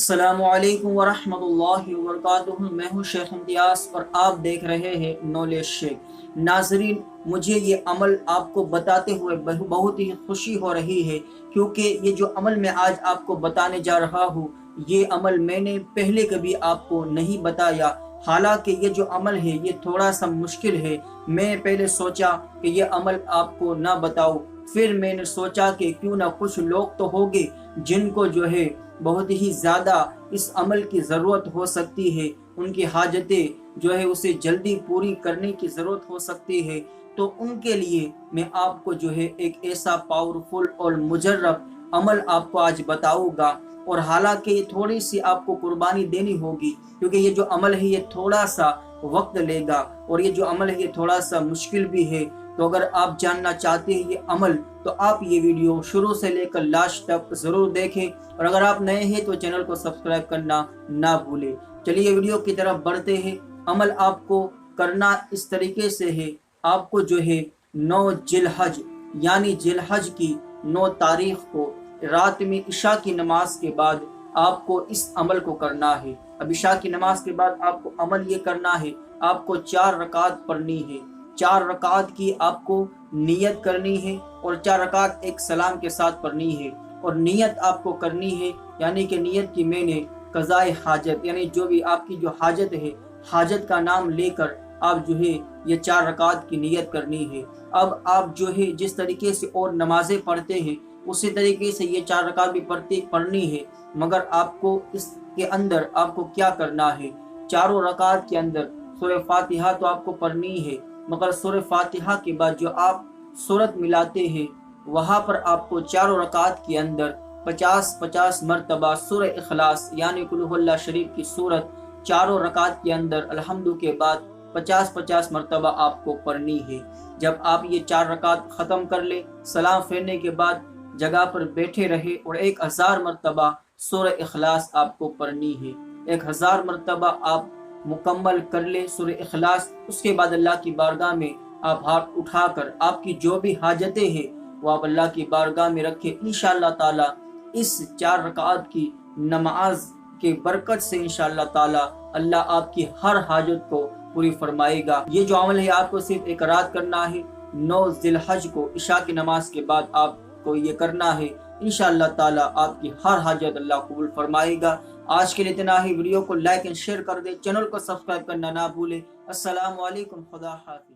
अस्सलामुअलैकुम वरहमतुल्लाहि वबरकातुहू। मैं हूँ शेख और आप देख रहे हैं नॉलेज शेख। नाजरीन, मुझे ये अमल आपको बताते हुए बहुत ही खुशी हो रही है, क्योंकि ये जो अमल मैं आज आपको बताने जा रहा हूँ, ये अमल मैंने पहले कभी आपको नहीं बताया। हालांकि ये जो अमल है ये थोड़ा सा मुश्किल है। मैं पहले सोचा कि ये अमल आपको ना बताऊं, फिर मैंने सोचा कि क्यों ना कुछ लोग तो होंगे जिनको जो है बहुत ही ज़्यादा इस अमल की ज़रूरत हो सकती है, उनकी हाजतें जो है उसे जल्दी पूरी करने की ज़रूरत हो सकती है। तो उनके लिए मैं आपको जो है एक ऐसा पावरफुल और मुजर्रब अमल आपको आज बताऊंगा। और हालांकि ये थोड़ी सी आपको कुर्बानी देनी होगी, क्योंकि ये जो अमल है ये थोड़ा सा वक्त लेगा और ये जो अमल है ये थोड़ा सा मुश्किल भी है। तो अगर आप जानना चाहते हैं ये अमल, तो आप ये वीडियो शुरू से लेकर लास्ट तक ज़रूर देखें, और अगर आप नए हैं तो चैनल को सब्सक्राइब करना ना भूलें। चलिए वीडियो की तरफ बढ़ते हैं। अमल आपको करना इस तरीके से है। आपको जो है 9 जिल हज यानी जिल हज की 9 तारीख को रात में इशा की नमाज के बाद आपको इस अमल को करना है। अब इशा की नमाज के बाद आपको अमल ये करना है, आपको 4 रकात पढ़नी है। 4 रकात की आपको नियत करनी है और 4 रकात एक सलाम के साथ पढ़नी है। और नियत आपको करनी है, यानी कि नियत की मैंने कज़ाए हाजत, यानी जो भी आपकी जो हाजत है, हाजत का नाम लेकर आप जो है ये 4 रकात की नियत करनी है। अब आप जो है जिस तरीके से और नमाजें पढ़ते हैं उसी तरीके से ये 4 रकात भी पढ़नी है, मगर आपको इसके अंदर आपको क्या करना है, चारों रकात के अंदर सूरह फातिहा तो आपको पढ़नी है, मगर सूरह फातिहा के बाद जो आप सूरत मिलाते हैं वहाँ पर आपको चारों रकात के अंदर 50-50 मरतबा सूरह इखलास यानी कुल हुवल्लाह शरीफ की सूरत चारों रकात के अंदर अल्हम्दु के बाद 50-50 मरतबा आपको पढ़नी है। जब आप ये 4 रकात ख़त्म कर ले, सलाम फेरने के बाद जगह पर बैठे रहे और 1000 मरतबा सूरह इखलास आपको पढ़नी है। 1000 मरतबा आप मुकम्मल कर ले सूरह इखलास। उसके बाद अल्लाह की बारगाह में आप हाथ उठाकर आपकी जो भी हाजतें हैं वो आप अल्लाह की बारगाह में रखें। इंशाअल्लाह ताला इस 4 रकात की नमाज के बरकत से इंशाअल्लाह ताला अल्लाह आपकी हर हाजत को पूरी फरमाएगा। ये जो अमल है आपको सिर्फ एक रात करना है। 9 जिल हज को इशा की नमाज के बाद आपको ये करना है। इंशाअल्लाह ताला आपकी हर हाजत अल्लाह कबूल फरमाएगा। आज के लिए इतना ही। वीडियो को लाइक एंड शेयर कर दे, चैनल को सब्सक्राइब करना ना भूले। अस्सलाम वालेकुम, खुदा हाफिज़।